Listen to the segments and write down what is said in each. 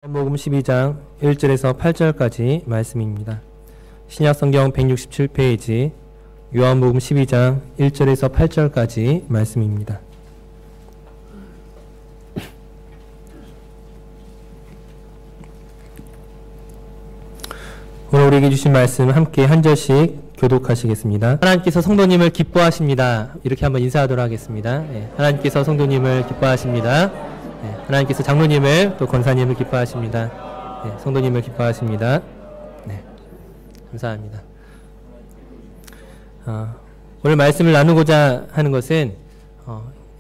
요한복음 12장 1절에서 8절까지 말씀입니다. 신약성경 167페이지 요한복음 12장 1절에서 8절까지 말씀입니다. 오늘 우리에게 주신 말씀 함께 한 절씩 교독하시겠습니다. 하나님께서 성도님을 기뻐하십니다. 이렇게 한번 인사하도록 하겠습니다. 하나님께서 성도님을 기뻐하십니다. 하나님께서 장로님을 또 권사님을 기뻐하십니다. 성도님을 기뻐하십니다. 감사합니다. 오늘 말씀을 나누고자 하는 것은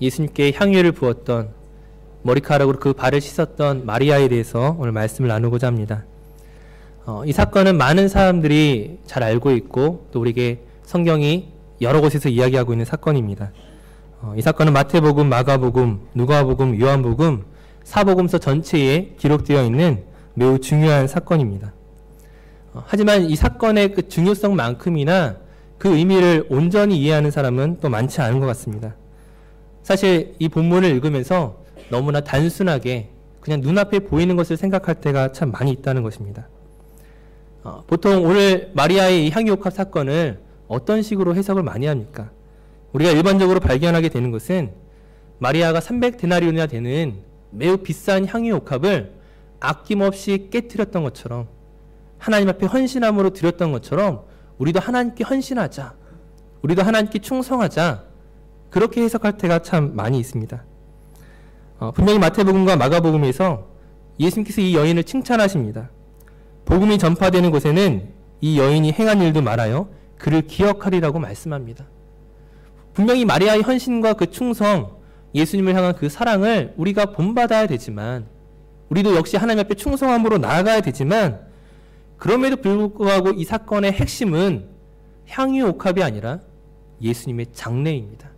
예수님께 향유를 부었던 머리카락으로 그 발을 씻었던 마리아에 대해서 오늘 말씀을 나누고자 합니다. 이 사건은 많은 사람들이 잘 알고 있고 또 우리에게 성경이 여러 곳에서 이야기하고 있는 사건입니다. 이 사건은 마태복음, 마가복음, 누가복음, 요한복음, 사복음서 전체에 기록되어 있는 매우 중요한 사건입니다. 하지만 이 사건의 그 중요성만큼이나 그 의미를 온전히 이해하는 사람은 또 많지 않은 것 같습니다. 사실 이 본문을 읽으면서 너무나 단순하게 그냥 눈앞에 보이는 것을 생각할 때가 참 많이 있다는 것입니다. 보통 오늘 마리아의 이 향유옥합 사건을 어떤 식으로 해석을 많이 합니까? 우리가 일반적으로 발견하게 되는 것은 마리아가 300데나리온이나 되는 매우 비싼 향유옥합을 아낌없이 깨뜨렸던 것처럼 하나님 앞에 헌신함으로 드렸던 것처럼 우리도 하나님께 헌신하자, 우리도 하나님께 충성하자, 그렇게 해석할 때가 참 많이 있습니다. 분명히 마태복음과 마가복음에서 예수님께서 이 여인을 칭찬하십니다. 복음이 전파되는 곳에는 이 여인이 행한 일도 말하여 그를 기억하리라고 말씀합니다. 분명히 마리아의 헌신과 그 충성, 예수님을 향한 그 사랑을 우리가 본받아야 되지만, 우리도 역시 하나님 앞에 충성함으로 나아가야 되지만, 그럼에도 불구하고 이 사건의 핵심은 향유옥합이 아니라 예수님의 장례입니다.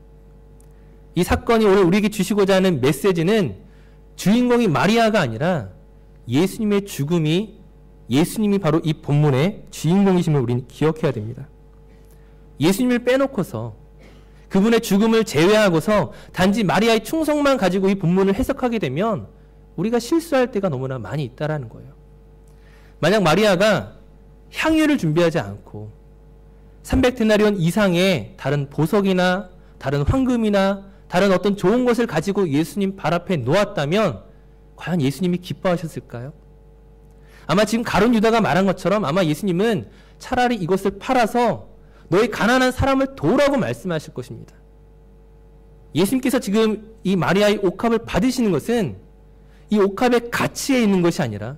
이 사건이 오늘 우리에게 주시고자 하는 메시지는 주인공이 마리아가 아니라 예수님의 죽음이, 예수님이 바로 이 본문의 주인공이심을 우리는 기억해야 됩니다. 예수님을 빼놓고서, 그분의 죽음을 제외하고서 단지 마리아의 충성만 가지고 이 본문을 해석하게 되면 우리가 실수할 때가 너무나 많이 있다라는 거예요. 만약 마리아가 향유를 준비하지 않고 300데나리온 이상의 다른 보석이나 다른 황금이나 다른 어떤 좋은 것을 가지고 예수님 발 앞에 놓았다면 과연 예수님이 기뻐하셨을까요? 아마 지금 가룟 유다가 말한 것처럼 아마 예수님은 차라리 이것을 팔아서 너희 가난한 사람을 도우라고 말씀하실 것입니다. 예수님께서 지금 이 마리아의 옥합을 받으시는 것은 이 옥합의 가치에 있는 것이 아니라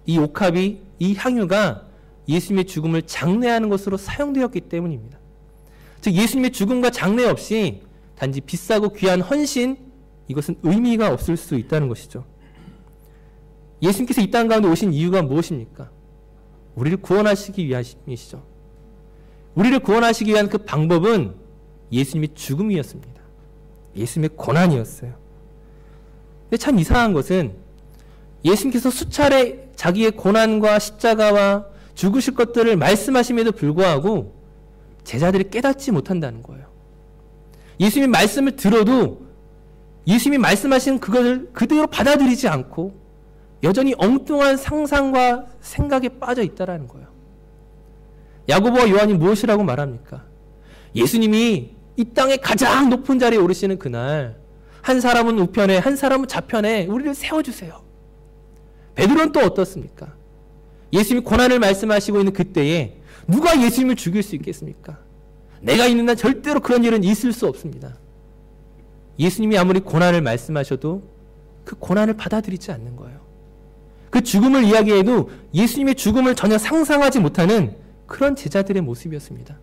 이 옥합이, 이 향유가 예수님의 죽음을 장례하는 것으로 사용되었기 때문입니다. 즉 예수님의 죽음과 장례 없이 단지 비싸고 귀한 헌신, 이것은 의미가 없을 수 있다는 것이죠. 예수님께서 이 땅 가운데 오신 이유가 무엇입니까? 우리를 구원하시기 위함이시죠. 우리를 구원하시기 위한 그 방법은 예수님의 죽음이었습니다. 예수님의 고난이었어요. 근데 참 이상한 것은 예수님께서 수차례 자기의 고난과 십자가와 죽으실 것들을 말씀하심에도 불구하고 제자들이 깨닫지 못한다는 거예요. 예수님의 말씀을 들어도 예수님이 말씀하신 그것을 그대로 받아들이지 않고 여전히 엉뚱한 상상과 생각에 빠져 있다라는 거예요. 야고보와 요한이 무엇이라고 말합니까? 예수님이 이 땅의 가장 높은 자리에 오르시는 그날 한 사람은 우편에 한 사람은 좌편에 우리를 세워주세요. 베드로는 또 어떻습니까? 예수님이 고난을 말씀하시고 있는 그때에 누가 예수님을 죽일 수 있겠습니까? 내가 있는 한 절대로 그런 일은 있을 수 없습니다. 예수님이 아무리 고난을 말씀하셔도 그 고난을 받아들이지 않는 거예요. 그 죽음을 이야기해도 예수님의 죽음을 전혀 상상하지 못하는 그런 제자들의 모습이었습니다.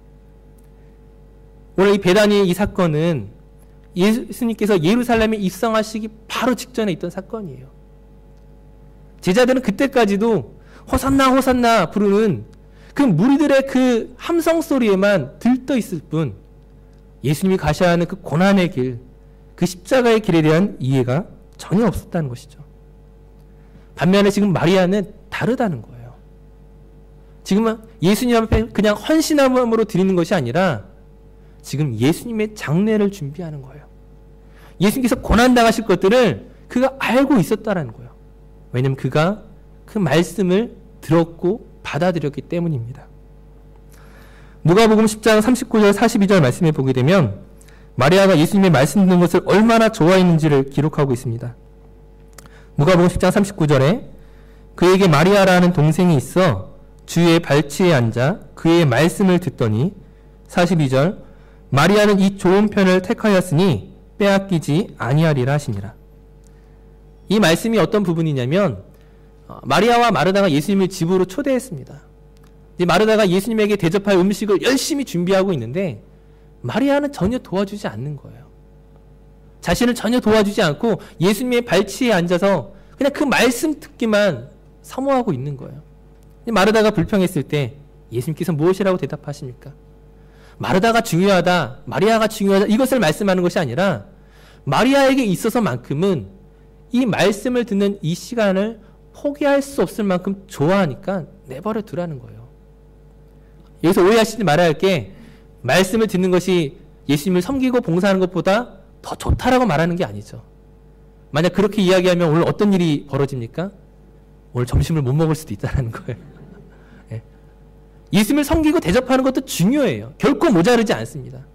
오늘 이 베다니 이 사건은 예수님께서 예루살렘에 입성하시기 바로 직전에 있던 사건이에요. 제자들은 그때까지도 호산나 호산나 부르는 그 무리들의 그 함성 소리에만 들떠 있을 뿐 예수님이 가셔야 하는 그 고난의 길, 그 십자가의 길에 대한 이해가 전혀 없었다는 것이죠. 반면에 지금 마리아는 다르다는 거예요. 지금은 예수님 앞에 그냥 헌신함으로 드리는 것이 아니라 지금 예수님의 장례를 준비하는 거예요. 예수님께서 고난당하실 것들을 그가 알고 있었다라는 거예요. 왜냐하면 그가 그 말씀을 들었고 받아들였기 때문입니다. 누가복음 10장 39절 42절 말씀에 보게 되면 마리아가 예수님의 말씀 듣는 것을 얼마나 좋아했는지를 기록하고 있습니다. 누가복음 10장 39절에 그에게 마리아라는 동생이 있어 주의 발치에 앉아 그의 말씀을 듣더니 42절 마리아는 이 좋은 편을 택하였으니 빼앗기지 아니하리라 하시니라. 이 말씀이 어떤 부분이냐면 마리아와 마르다가 예수님을 집으로 초대했습니다. 마르다가 예수님에게 대접할 음식을 열심히 준비하고 있는데 마리아는 전혀 도와주지 않는 거예요. 자신을 전혀 도와주지 않고 예수님의 발치에 앉아서 그냥 그 말씀 듣기만 사모하고 있는 거예요. 마르다가 불평했을 때 예수님께서 무엇이라고 대답하십니까? 마르다가 중요하다, 마리아가 중요하다 이것을 말씀하는 것이 아니라 마리아에게 있어서만큼은 이 말씀을 듣는 이 시간을 포기할 수 없을 만큼 좋아하니까 내버려 두라는 거예요. 여기서 오해하시지 말아야 할 게 말씀을 듣는 것이 예수님을 섬기고 봉사하는 것보다 더 좋다라고 말하는 게 아니죠. 만약 그렇게 이야기하면 오늘 어떤 일이 벌어집니까? 오늘 점심을 못 먹을 수도 있다는 거예요. 예. 예수님을 섬기고 대접하는 것도 중요해요. 결코 모자르지 않습니다.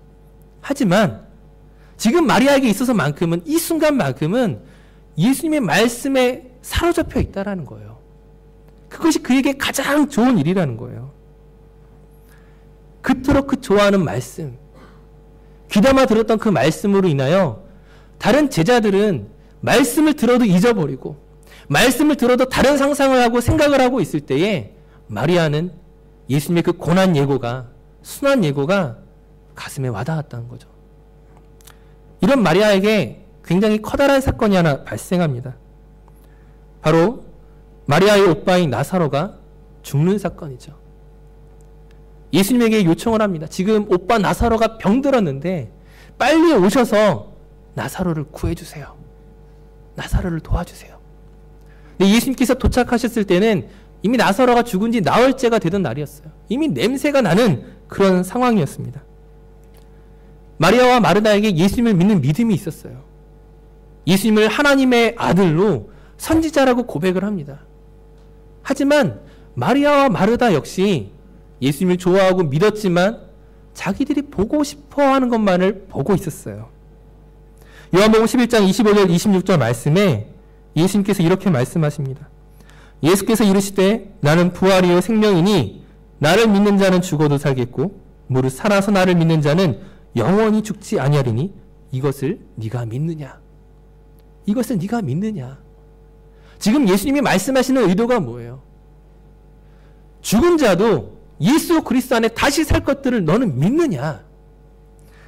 하지만 지금 마리아에게 있어서만큼은 이 순간만큼은 예수님의 말씀에 사로잡혀 있다라는 거예요. 그것이 그에게 가장 좋은 일이라는 거예요. 그토록 그 좋아하는 말씀, 귀담아 들었던 그 말씀으로 인하여 다른 제자들은 말씀을 들어도 잊어버리고 말씀을 들어도 다른 상상을 하고 생각을 하고 있을 때에 마리아는 예수님의 그 고난 예고가, 순한 예고가 가슴에 와닿았다는 거죠. 이런 마리아에게 굉장히 커다란 사건이 하나 발생합니다. 바로 마리아의 오빠인 나사로가 죽는 사건이죠. 예수님에게 요청을 합니다. 지금 오빠 나사로가 병들었는데 빨리 오셔서 나사로를 구해주세요. 나사로를 도와주세요. 근데 예수님께서 도착하셨을 때는 이미 나사로가 죽은 지 나흘째가 되던 날이었어요. 이미 냄새가 나는 그런 상황이었습니다. 마리아와 마르다에게 예수님을 믿는 믿음이 있었어요. 예수님을 하나님의 아들로 선지자라고 고백을 합니다. 하지만 마리아와 마르다 역시 예수님을 좋아하고 믿었지만 자기들이 보고 싶어하는 것만을 보고 있었어요. 요한복음 11장 25절 26절 말씀에 예수님께서 이렇게 말씀하십니다. 예수께서 이르시되 나는 부활이요 생명이니 나를 믿는 자는 죽어도 살겠고 무릇 살아서 나를 믿는 자는 영원히 죽지 아니하리니 이것을 네가 믿느냐? 이것을 네가 믿느냐? 지금 예수님이 말씀하시는 의도가 뭐예요? 죽은 자도 예수 그리스도 안에 다시 살 것들을 너는 믿느냐?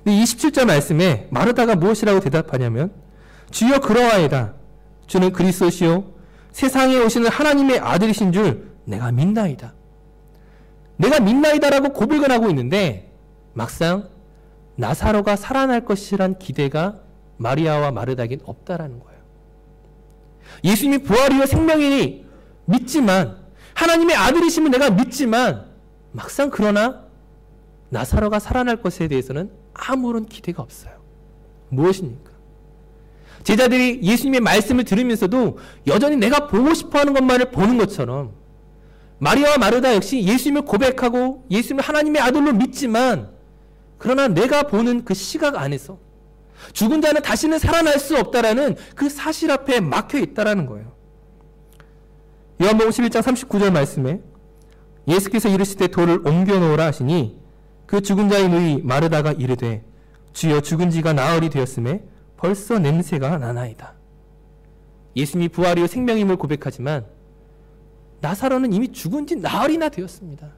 27절 말씀에 마르다가 무엇이라고 대답하냐면 주여 그러하이다. 주는 그리스도시요 세상에 오시는 하나님의 아들이신 줄 내가 믿나이다. 내가 믿나이다라고 고백을 하고 있는데 막상 나사로가 살아날 것이란 기대가 마리아와 마르다에겐 없다라는 거예요. 예수님이 부활이요 생명이니 믿지만 하나님의 아들이시면 내가 믿지만 막상 그러나 나사로가 살아날 것에 대해서는 아무런 기대가 없어요. 무엇입니까? 제자들이 예수님의 말씀을 들으면서도 여전히 내가 보고 싶어하는 것만을 보는 것처럼 마리아와 마르다 역시 예수님을 고백하고 예수님을 하나님의 아들로 믿지만 그러나 내가 보는 그 시각 안에서 죽은 자는 다시는 살아날 수 없다라는 그 사실 앞에 막혀 있다라는 거예요. 요한복음 11장 39절 말씀에 예수께서 이르시되 돌을 옮겨 놓으라 하시니 그 죽은 자의 누이 마르다가 이르되 주여 죽은 지가 나흘이 되었음에 벌써 냄새가 나나이다. 예수님이 부활이요 생명임을 고백하지만 나사로는 이미 죽은 지 나흘이나 되었습니다.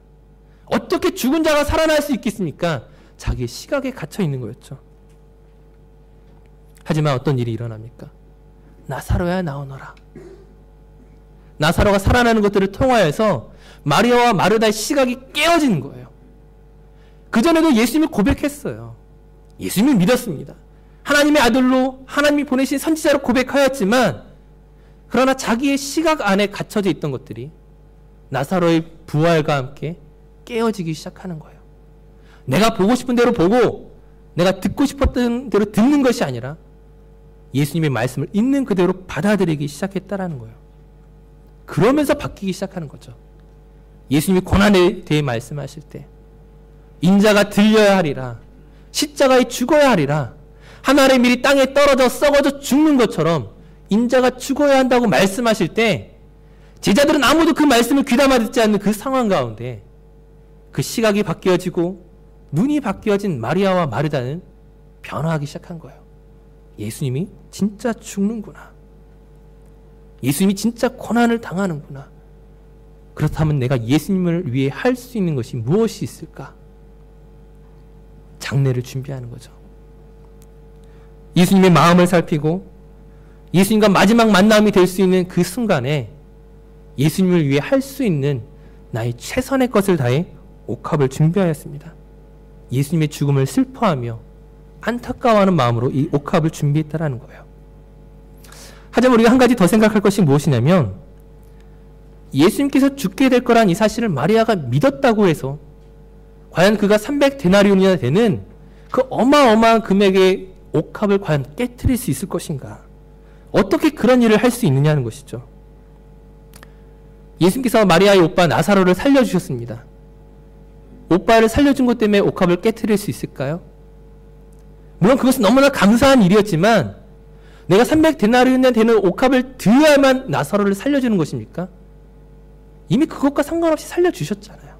어떻게 죽은 자가 살아날 수 있겠습니까? 자기의 시각에 갇혀 있는 거였죠. 하지만 어떤 일이 일어납니까? 나사로야 나오너라. 나사로가 살아나는 것들을 통하여서 마리아와 마르다의 시각이 깨어지는 거예요. 그전에도 예수님을 고백했어요. 예수님을 믿었습니다. 하나님의 아들로 하나님이 보내신 선지자로 고백하였지만 그러나 자기의 시각 안에 갇혀져 있던 것들이 나사로의 부활과 함께 깨어지기 시작하는 거예요. 내가 보고 싶은 대로 보고 내가 듣고 싶었던 대로 듣는 것이 아니라 예수님의 말씀을 있는 그대로 받아들이기 시작했다라는 거예요. 그러면서 바뀌기 시작하는 거죠. 예수님이 고난에 대해 말씀하실 때 인자가 들려야 하리라, 십자가에 죽어야 하리라, 한 알의 밀이 땅에 떨어져 썩어져 죽는 것처럼 인자가 죽어야 한다고 말씀하실 때 제자들은 아무도 그 말씀을 귀담아 듣지 않는 그 상황 가운데 그 시각이 바뀌어지고 눈이 바뀌어진 마리아와 마르다는 변화하기 시작한 거예요. 예수님이 진짜 죽는구나. 예수님이 진짜 고난을 당하는구나. 그렇다면 내가 예수님을 위해 할 수 있는 것이 무엇이 있을까? 장례를 준비하는 거죠. 예수님의 마음을 살피고 예수님과 마지막 만남이 될 수 있는 그 순간에 예수님을 위해 할 수 있는 나의 최선의 것을 다해 옥합을 준비하였습니다. 예수님의 죽음을 슬퍼하며 안타까워하는 마음으로 이 옥합을 준비했다라는 거예요. 하지만 우리가 한 가지 더 생각할 것이 무엇이냐면 예수님께서 죽게 될 거란 이 사실을 마리아가 믿었다고 해서 과연 그가 300데나리온이나 되는 그 어마어마한 금액의 옥합을 과연 깨트릴 수 있을 것인가? 어떻게 그런 일을 할 수 있느냐는 것이죠. 예수님께서 마리아의 오빠 나사로를 살려주셨습니다. 오빠를 살려준 것 때문에 옥합을 깨트릴 수 있을까요? 물론 그것은 너무나 감사한 일이었지만 내가 300데나리온이나 되는 옥합을 드려야만 나사로를 살려주는 것입니까? 이미 그것과 상관없이 살려주셨잖아요.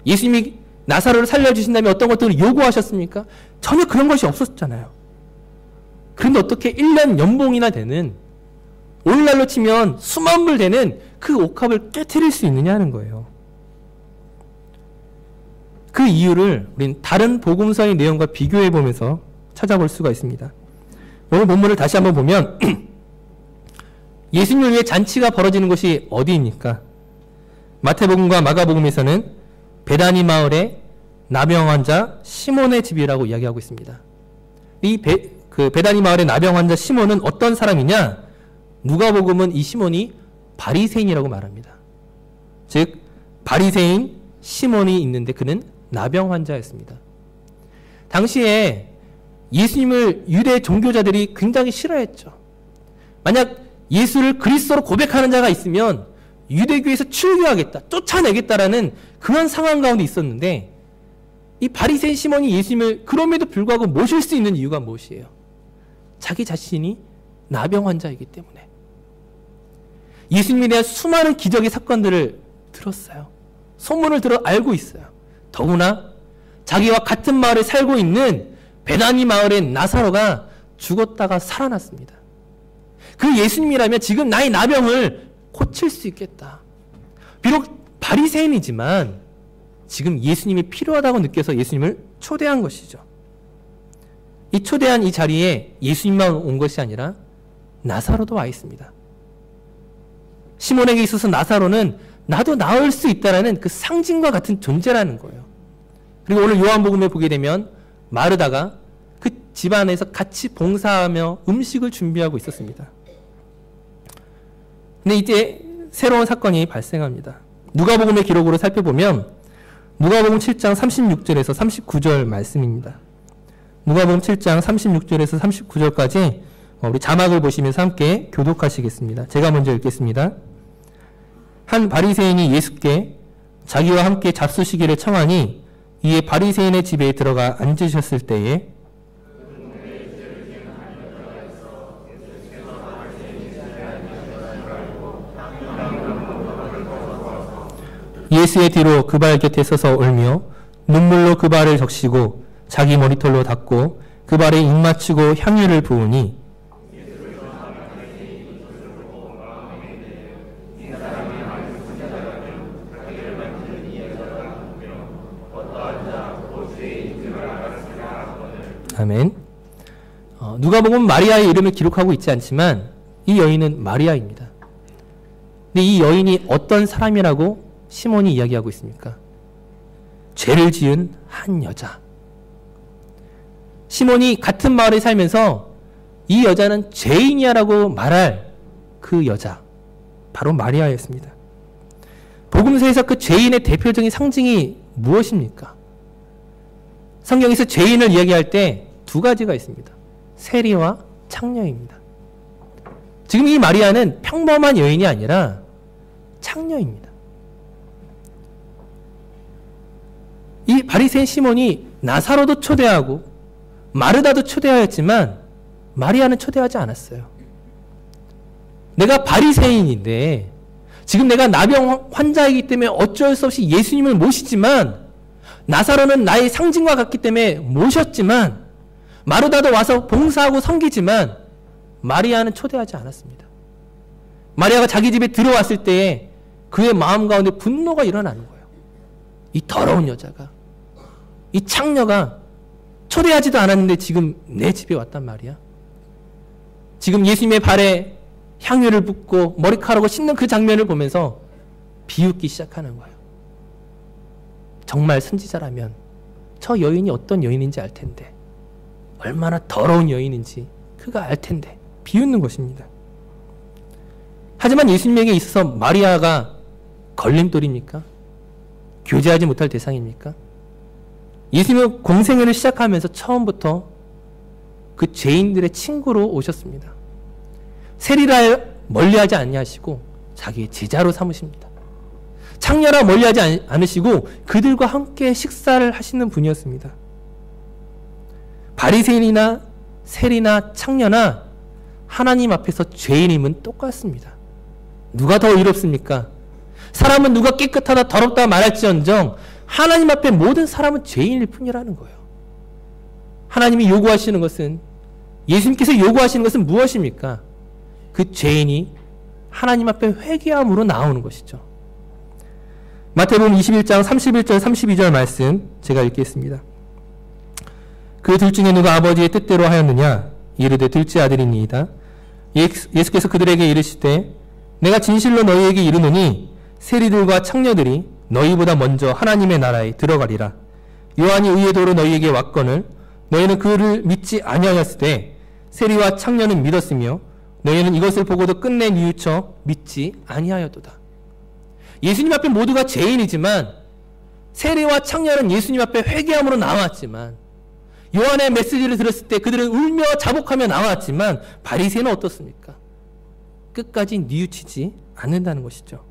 예수님이 나사로를 살려주신 다음에 어떤 것들을 요구하셨습니까? 전혀 그런 것이 없었잖아요. 그런데 어떻게 1년 연봉이나 되는, 오늘날로 치면 수만 불 되는 그 옥합을 깨트릴 수 있느냐는 거예요. 그 이유를 우린 다른 복음서의 내용과 비교해 보면서 찾아볼 수가 있습니다. 오늘 본문을 다시 한번 보면 예수님을 위해 잔치가 벌어지는 곳이 어디입니까? 마태복음과 마가복음에서는 베다니 마을의 나병 환자 시몬의 집이라고 이야기하고 있습니다. 이 베다니 마을의 나병 환자 시몬은 어떤 사람이냐? 누가복음은 이 시몬이 바리새인이라고 말합니다. 즉 바리새인 시몬이 있는데 그는 나병 환자였습니다. 당시에 예수님을 유대 종교자들이 굉장히 싫어했죠. 만약 예수를 그리스도로 고백하는 자가 있으면 유대교에서 출교하겠다, 쫓아내겠다라는 그런 상황 가운데 있었는데 이 바리새인 시몬이 예수님을 그럼에도 불구하고 모실 수 있는 이유가 무엇이에요? 자기 자신이 나병 환자이기 때문에. 예수님에 대한 수많은 기적의 사건들을 들었어요. 소문을 들어 알고 있어요. 더구나 자기와 같은 마을에 살고 있는 베다니 마을의 나사로가 죽었다가 살아났습니다. 그 예수님이라면 지금 나의 나병을 고칠 수 있겠다. 비록 바리새인이지만 지금 예수님이 필요하다고 느껴서 예수님을 초대한 것이죠. 이 초대한 이 자리에 예수님만 온 것이 아니라 나사로도 와 있습니다. 시몬에게 있어서 나사로는 나도 나을 수 있다라는 그 상징과 같은 존재라는 거예요. 그리고 오늘 요한복음에 보게 되면 마르다가 그 집안에서 같이 봉사하며 음식을 준비하고 있었습니다. 근데 이제 새로운 사건이 발생합니다. 누가복음의 기록으로 살펴보면 누가복음 7장 36절에서 39절 말씀입니다. 누가복음 7장 36절에서 39절까지 우리 자막을 보시면서 함께 교독하시겠습니다. 제가 먼저 읽겠습니다. 한 바리새인이 예수께 자기와 함께 잡수시기를 청하니 이에 바리새인의 집에 들어가 앉으셨을 때에 예수의 뒤로 그 발 곁에 서서 울며 눈물로 그 발을 적시고 자기 머리털로 닦고 그 발에 입 맞추고 향유를 부으니 아멘. 누가복음은 마리아의 이름을 기록하고 있지 않지만 이 여인은 마리아입니다. 근데 이 여인이 어떤 사람이라고 시몬이 이야기하고 있습니까? 죄를 지은 한 여자. 시몬이 같은 마을에 살면서 이 여자는 죄인이야라고 말할 그 여자, 바로 마리아였습니다. 복음서에서 그 죄인의 대표적인 상징이 무엇입니까? 성경에서 죄인을 이야기할 때 두 가지가 있습니다. 세리와 창녀입니다. 지금 이 마리아는 평범한 여인이 아니라 창녀입니다. 이 바리새인 시몬이 나사로도 초대하고 마르다도 초대하였지만 마리아는 초대하지 않았어요. 내가 바리새인인데 지금 내가 나병 환자이기 때문에 어쩔 수 없이 예수님을 모시지만 나사로는 나의 상징과 같기 때문에 모셨지만 마르다도 와서 봉사하고 섬기지만 마리아는 초대하지 않았습니다. 마리아가 자기 집에 들어왔을 때에 그의 마음 가운데 분노가 일어나는 거예요. 이 더러운 여자가, 이 창녀가 초대하지도 않았는데 지금 내 집에 왔단 말이야. 지금 예수님의 발에 향유를 붓고 머리카락을 씻는 그 장면을 보면서 비웃기 시작하는 거예요. 정말 선지자라면 저 여인이 어떤 여인인지 알 텐데, 얼마나 더러운 여인인지 그가 알 텐데 비웃는 것입니다. 하지만 예수님에게 있어서 마리아가 걸림돌입니까? 교제하지 못할 대상입니까? 예수님은 공생애를 시작하면서 처음부터 그 죄인들의 친구로 오셨습니다. 세리라 멀리하지 아니하시고 자기의 제자로 삼으십니다. 창녀라 멀리하지 않으시고 그들과 함께 식사를 하시는 분이었습니다. 바리새인이나 세리나 창녀나 하나님 앞에서 죄인임은 똑같습니다. 누가 더 의롭습니까? 사람은 누가 깨끗하다 더럽다 말할지언정 하나님 앞에 모든 사람은 죄인일 뿐이라는 거예요. 하나님이 요구하시는 것은, 예수님께서 요구하시는 것은 무엇입니까? 그 죄인이 하나님 앞에 회개함으로 나오는 것이죠. 마태복음 21장 31절 32절 말씀 제가 읽겠습니다. 그 둘 중에 누가 아버지의 뜻대로 하였느냐? 이르되 둘째 아들이니이다. 예수께서 그들에게 이르시되 내가 진실로 너희에게 이르노니 세리들과 창녀들이 너희보다 먼저 하나님의 나라에 들어가리라. 요한이 의의 도로 너희에게 왔거늘 너희는 그를 믿지 아니하였으되 세리와 창녀는 믿었으며 너희는 이것을 보고도 끝내 뉘우쳐 믿지 아니하였도다. 예수님 앞에 모두가 죄인이지만 세리와 창녀는 예수님 앞에 회개함으로 나왔지만, 요한의 메시지를 들었을 때 그들은 울며 자복하며 나왔지만 바리새인은 어떻습니까? 끝까지 뉘우치지 않는다는 것이죠.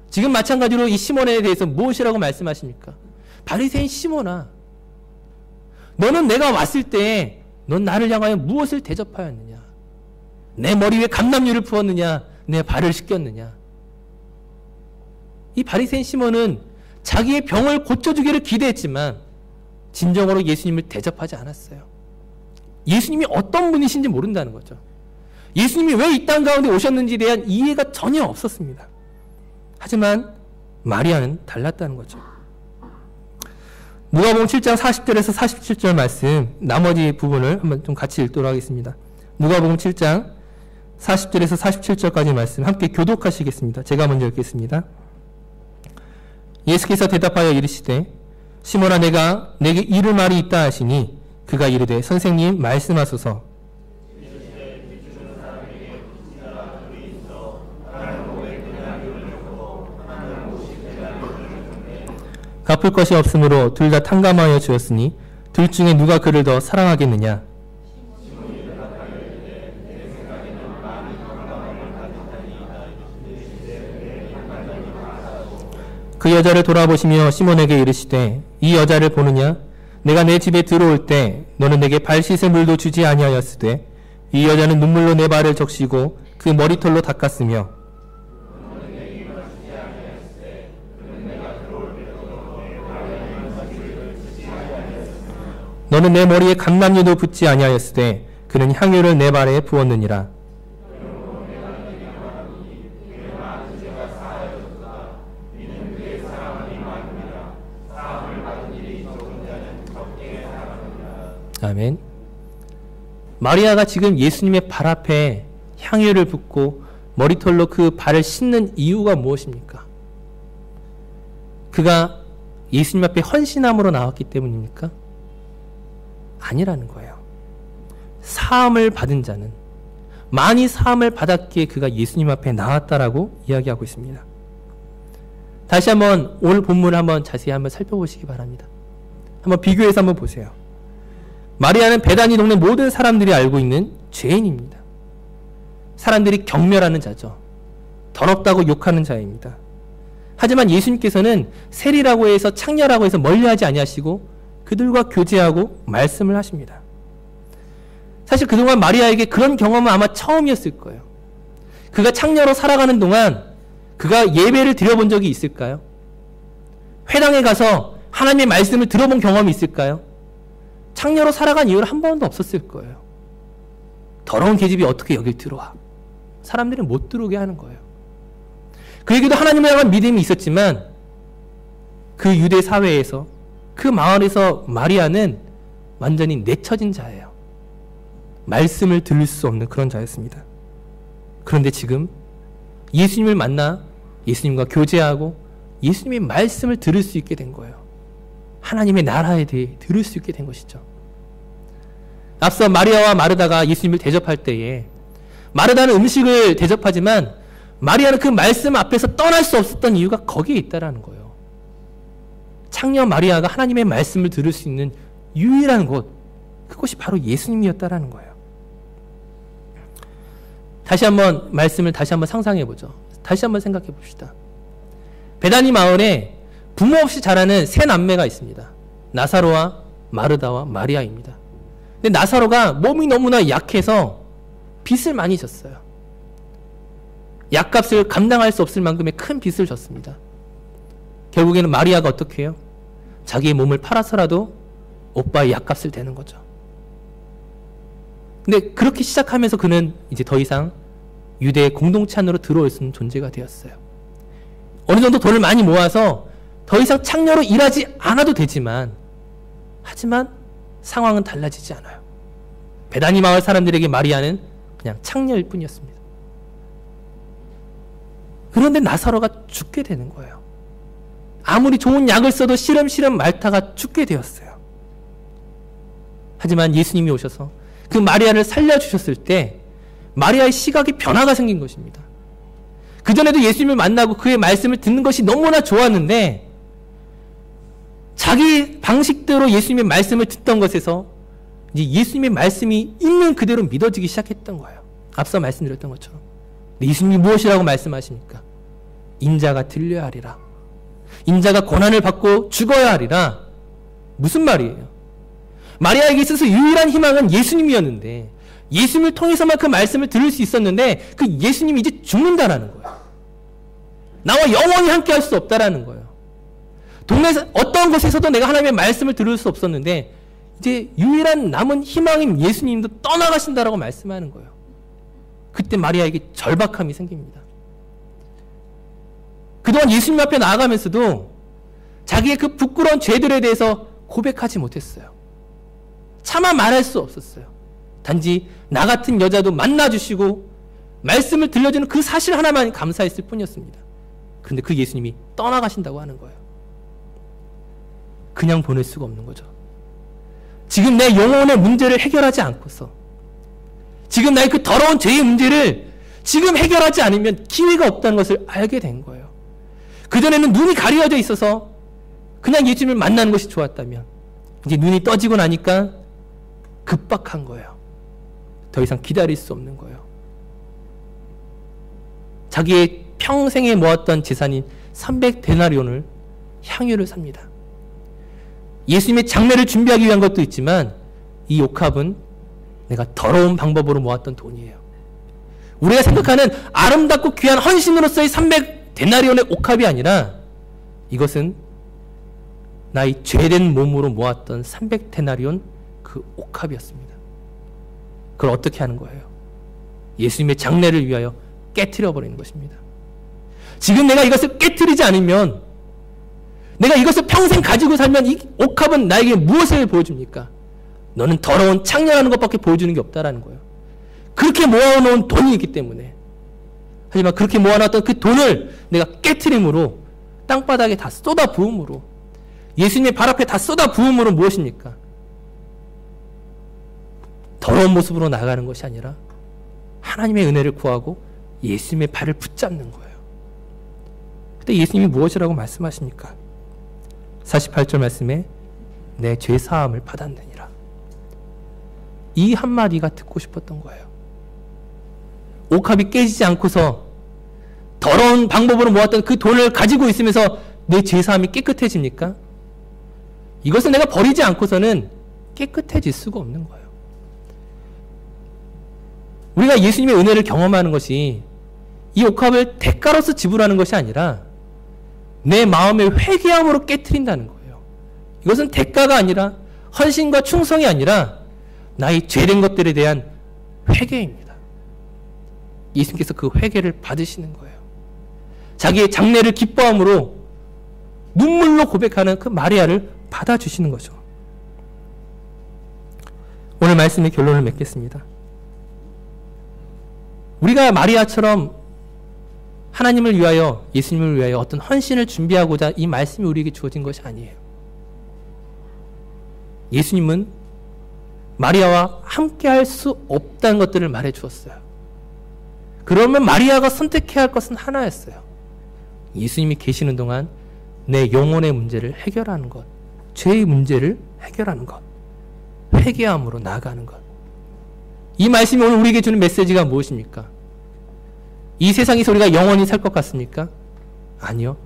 지금 마찬가지로 이 시몬에 대해서 무엇이라고 말씀하십니까? 바리새인 시몬아, 너는 내가 왔을 때 넌 나를 향하여 무엇을 대접하였느냐? 내 머리 위에 감람유를 부었느냐? 내 발을 씻겼느냐? 이 바리새인 시몬은 자기의 병을 고쳐주기를 기대했지만 진정으로 예수님을 대접하지 않았어요. 예수님이 어떤 분이신지 모른다는 거죠. 예수님이 왜 이 땅 가운데 오셨는지에 대한 이해가 전혀 없었습니다. 하지만 마리아는 달랐다는 거죠. 누가복음 7장 40절에서 47절 말씀, 나머지 부분을 한번 좀 같이 읽도록 하겠습니다. 누가복음 7장 40절에서 47절까지 말씀 함께 교독하시겠습니다. 제가 먼저 읽겠습니다. 예수께서 대답하여 이르시되 시몬아, 내가 내게 이를 말이 있다 하시니 그가 이르되 선생님 말씀하소서. 갚을 것이 없으므로 둘 다 탕감하여 주었으니 둘 중에 누가 그를 더 사랑하겠느냐? 그 여자를 돌아보시며 시몬에게 이르시되 이 여자를 보느냐? 내가 내 집에 들어올 때 너는 내게 발 씻을 물도 주지 아니하였으되 이 여자는 눈물로 내 발을 적시고 그 머리털로 닦았으며 너는 내 머리에 감람유도 붓지 아니하였으되 그는 향유를 내 발에 부었느니라. 아멘. 마리아가 지금 예수님의 발 앞에 향유를 붓고 머리털로 그 발을 씻는 이유가 무엇입니까? 그가 예수님 앞에 헌신함으로 나왔기 때문입니까? 아니라는 거예요. 사함을 받은 자는, 많이 사함을 받았기에 그가 예수님 앞에 나왔다라고 이야기하고 있습니다. 다시 한번 오늘 본문을 한번 자세히 한번 살펴보시기 바랍니다. 한번 비교해서 한번 보세요. 마리아는 베다니 동네 모든 사람들이 알고 있는 죄인입니다. 사람들이 경멸하는 자죠. 더럽다고 욕하는 자입니다. 하지만 예수님께서는 세리라고 해서 창녀라고 해서 멀리하지 아니하시고 그들과 교제하고 말씀을 하십니다. 사실 그동안 마리아에게 그런 경험은 아마 처음이었을 거예요. 그가 창녀로 살아가는 동안 그가 예배를 드려본 적이 있을까요? 회당에 가서 하나님의 말씀을 들어본 경험이 있을까요? 창녀로 살아간 이유는 한 번도 없었을 거예요. 더러운 계집이 어떻게 여길 들어와? 사람들이 못 들어오게 하는 거예요. 그에게도 하나님을 향한 믿음이 있었지만 그 유대 사회에서 그 마을에서 마리아는 완전히 내쳐진 자예요. 말씀을 들을 수 없는 그런 자였습니다. 그런데 지금 예수님을 만나 예수님과 교제하고 예수님의 말씀을 들을 수 있게 된 거예요. 하나님의 나라에 대해 들을 수 있게 된 것이죠. 앞서 마리아와 마르다가 예수님을 대접할 때에 마르다는 음식을 대접하지만 마리아는 그 말씀 앞에서 떠날 수 없었던 이유가 거기에 있다라는 거예요. 창녀 마리아가 하나님의 말씀을 들을 수 있는 유일한 곳, 그것이 바로 예수님이었다라는 거예요. 다시 한번 말씀을 다시 한번 상상해 보죠. 다시 한번 생각해 봅시다. 베다니 마을에 부모 없이 자라는 세 남매가 있습니다. 나사로와 마르다와 마리아입니다. 근데 나사로가 몸이 너무나 약해서 빚을 많이 졌어요. 약값을 감당할 수 없을 만큼의 큰 빚을 졌습니다. 결국에는 마리아가 어떻게 해요? 자기의 몸을 팔아서라도 오빠의 약값을 대는 거죠. 근데 그렇게 시작하면서 그는 이제 더 이상 유대의 공동체 안으로 들어올 수 있는 존재가 되었어요. 어느 정도 돈을 많이 모아서 더 이상 창녀로 일하지 않아도 되지만, 하지만 상황은 달라지지 않아요. 베다니 마을 사람들에게 마리아는 그냥 창녀일 뿐이었습니다. 그런데 나사로가 죽게 되는 거예요. 아무리 좋은 약을 써도 시름시름 앓다가 죽게 되었어요. 하지만 예수님이 오셔서 그 마리아를 살려주셨을 때 마리아의 시각에 변화가 생긴 것입니다. 그전에도 예수님을 만나고 그의 말씀을 듣는 것이 너무나 좋았는데 자기 방식대로 예수님의 말씀을 듣던 것에서 이제 예수님의 말씀이 있는 그대로 믿어지기 시작했던 거예요. 앞서 말씀드렸던 것처럼. 예수님이 무엇이라고 말씀하십니까? 인자가 들려야 하리라. 인자가 고난을 받고 죽어야 하리라. 무슨 말이에요? 마리아에게 있어서 유일한 희망은 예수님이었는데, 예수님을 통해서만 그 말씀을 들을 수 있었는데 그 예수님이 이제 죽는다라는 거예요. 나와 영원히 함께 할 수 없다라는 거예요. 동네에서 어떤 곳에서도 내가 하나님의 말씀을 들을 수 없었는데 이제 유일한 남은 희망인 예수님도 떠나가신다라고 말씀하는 거예요. 그때 마리아에게 절박함이 생깁니다. 그동안 예수님 앞에 나아가면서도 자기의 그 부끄러운 죄들에 대해서 고백하지 못했어요. 차마 말할 수 없었어요. 단지 나 같은 여자도 만나주시고 말씀을 들려주는 그 사실 하나만 감사했을 뿐이었습니다. 그런데 그 예수님이 떠나가신다고 하는 거예요. 그냥 보낼 수가 없는 거죠. 지금 내 영혼의 문제를 해결하지 않고서, 지금 나의 그 더러운 죄의 문제를 지금 해결하지 않으면 기회가 없다는 것을 알게 된 거예요. 그전에는 눈이 가려져 있어서 그냥 예수님을 만나는 것이 좋았다면 이제 눈이 떠지고 나니까 급박한 거예요. 더 이상 기다릴 수 없는 거예요. 자기의 평생에 모았던 재산인 300데나리온을 향유를 삽니다. 예수님의 장례를 준비하기 위한 것도 있지만 이 옥합은 내가 더러운 방법으로 모았던 돈이에요. 우리가 생각하는 아름답고 귀한 헌신으로서의 300데나리온의 옥합이 아니라 이것은 나의 죄된 몸으로 모았던 300데나리온 그 옥합이었습니다. 그걸 어떻게 하는 거예요? 예수님의 장례를 위하여 깨트려 버리는 것입니다. 지금 내가 이것을 깨트리지 않으면, 내가 이것을 평생 가지고 살면 이 옥합은 나에게 무엇을 보여줍니까? 너는 더러운 창녀라는 것밖에 보여주는 게 없다라는 거예요. 그렇게 모아놓은 돈이 있기 때문에. 하지만 그렇게 모아놨던 그 돈을 내가 깨트림으로, 땅바닥에 다 쏟아 부음으로, 예수님의 발 앞에 다 쏟아 부음으로 무엇입니까? 더러운 모습으로 나가는 것이 아니라 하나님의 은혜를 구하고 예수님의 발을 붙잡는 거예요. 그때 예수님이 무엇이라고 말씀하십니까? 48절 말씀에 내 죄 사함을 받았느니라. 이 한마디가 듣고 싶었던 거예요. 옥합이 깨지지 않고서 더러운 방법으로 모았던 그 돈을 가지고 있으면서 내 죄사함이 깨끗해집니까? 이것을 내가 버리지 않고서는 깨끗해질 수가 없는 거예요. 우리가 예수님의 은혜를 경험하는 것이 이 옥합을 대가로서 지불하는 것이 아니라 내 마음의 회개함으로 깨트린다는 거예요. 이것은 대가가 아니라 헌신과 충성이 아니라 나의 죄된 것들에 대한 회개입니다. 예수님께서 그 회개를 받으시는 거예요. 자기의 장례를 기뻐함으로 눈물로 고백하는 그 마리아를 받아주시는 거죠. 오늘 말씀의 결론을 맺겠습니다. 우리가 마리아처럼 하나님을 위하여, 예수님을 위하여 어떤 헌신을 준비하고자 이 말씀이 우리에게 주어진 것이 아니에요. 예수님은 마리아와 함께 할 수 없다는 것들을 말해 주었어요. 그러면 마리아가 선택해야 할 것은 하나였어요. 예수님이 계시는 동안 내 영혼의 문제를 해결하는 것, 죄의 문제를 해결하는 것, 회개함으로 나아가는 것. 이 말씀이 오늘 우리에게 주는 메시지가 무엇입니까? 이 세상에서 우리가 영원히 살 것 같습니까? 아니요.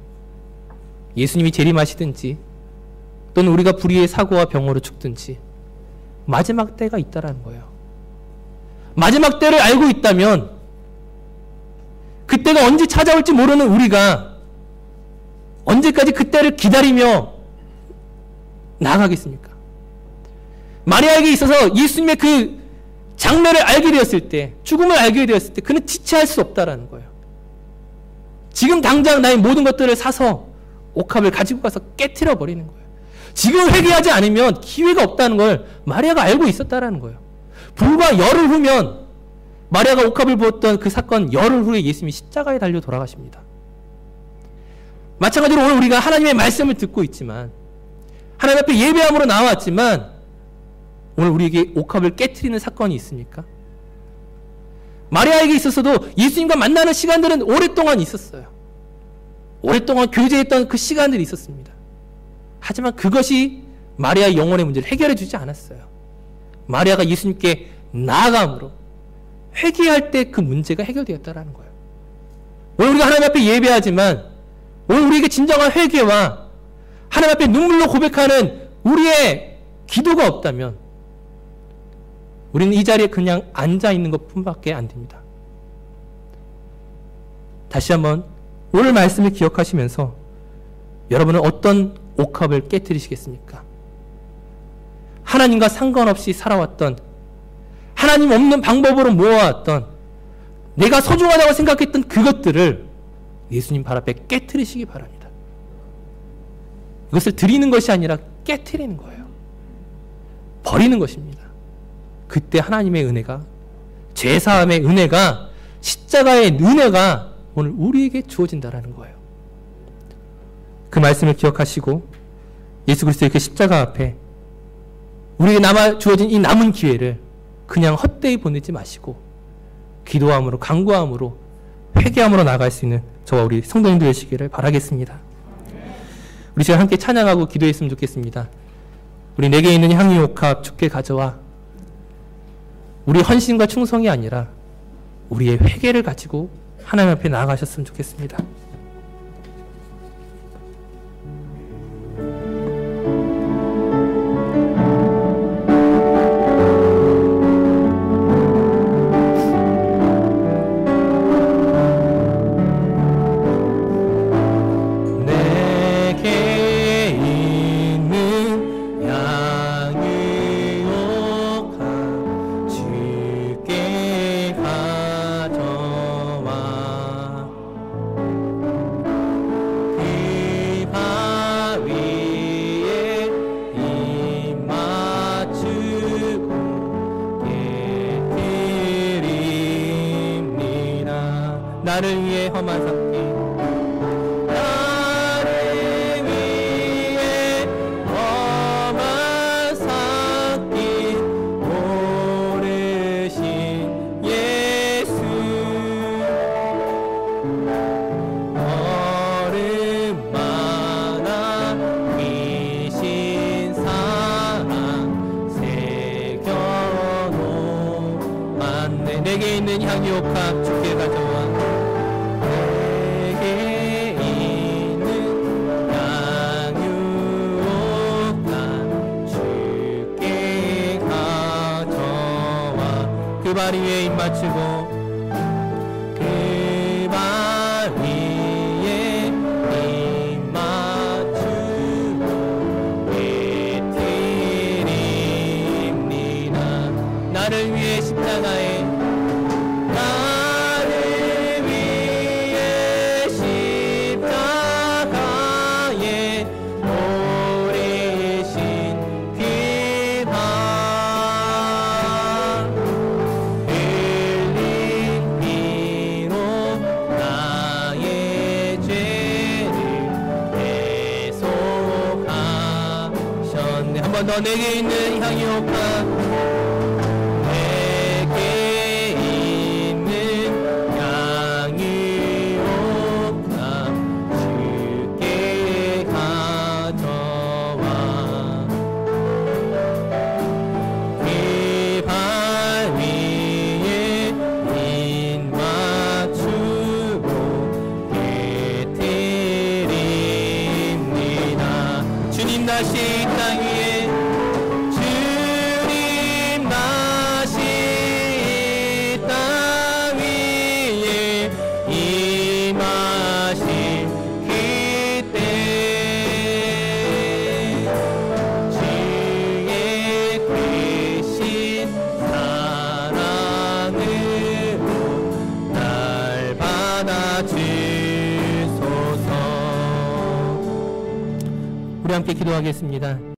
예수님이 재림하시든지 또는 우리가 불의의 사고와 병으로 죽든지 마지막 때가 있다라는 거예요. 마지막 때를 알고 있다면 그때가 언제 찾아올지 모르는 우리가 언제까지 그때를 기다리며 나아가겠습니까? 마리아에게 있어서 예수님의 그 장례를 알게 되었을 때, 죽음을 알게 되었을 때 그는 지체할 수 없다라는 거예요. 지금 당장 나의 모든 것들을 사서 옥합을 가지고 가서 깨트려 버리는 거예요. 지금 회개하지 않으면 기회가 없다는 걸 마리아가 알고 있었다라는 거예요. 불과 열흘 후면 마리아가 옥합을 부었던 그 사건 열흘 후에 예수님이 십자가에 달려 돌아가십니다. 마찬가지로 오늘 우리가 하나님의 말씀을 듣고 있지만 하나님 앞에 예배함으로 나왔지만 오늘 우리에게 옥합을 깨트리는 사건이 있습니까? 마리아에게 있어서도 예수님과 만나는 시간들은 오랫동안 있었어요. 오랫동안 교제했던 그 시간들이 있었습니다. 하지만 그것이 마리아의 영혼의 문제를 해결해 주지 않았어요. 마리아가 예수님께 나아감으로 회개할 때 그 문제가 해결되었다라는 거예요. 오늘 우리가 하나님 앞에 예배하지만 오늘 우리에게 진정한 회개와 하나님 앞에 눈물로 고백하는 우리의 기도가 없다면 우리는 이 자리에 그냥 앉아있는 것뿐밖에 안 됩니다. 다시 한번 오늘 말씀을 기억하시면서 여러분은 어떤 옥합을 깨트리시겠습니까? 하나님과 상관없이 살아왔던, 하나님 없는 방법으로 모아왔던, 내가 소중하다고 생각했던 그것들을 예수님 발 앞에 깨트리시기 바랍니다. 이것을 드리는 것이 아니라 깨트리는 거예요. 버리는 것입니다. 그때 하나님의 은혜가, 죄사함의 은혜가, 십자가의 은혜가 오늘 우리에게 주어진다라는 거예요. 그 말씀을 기억하시고 예수 그리스도의 그 십자가 앞에 우리에게 남아 주어진 이 남은 기회를 그냥 헛되이 보내지 마시고 기도함으로, 간구함으로, 회개함으로 나아갈 수 있는 저와 우리 성도님들 되시기를 바라겠습니다. 우리 시간 함께 찬양하고 기도했으면 좋겠습니다. 우리 내게 있는 향유 옥합 주께 가져와 우리 헌신과 충성이 아니라 우리의 회개를 가지고 하나님 앞에 나아가셨으면 좋겠습니다. 나를 위해 험한 삭기, 나를 위해 험한 삭기 고르신 예수, 얼음만한 귀신 사랑 새겨놓았네. 내게 있는 향유 옥합 주께 가져와 발 위에 입 맞추고 그 발 위에 입 맞추고 깨트립니다. 나를 위해 십자가에 너 내게 있는 향유옥화 내게 있는 향유옥화 주께 가져와 그 발 위에 입 맞추고 깨트립니다. 주님 다시 이 땅 위에 우리 함께 기도하겠습니다.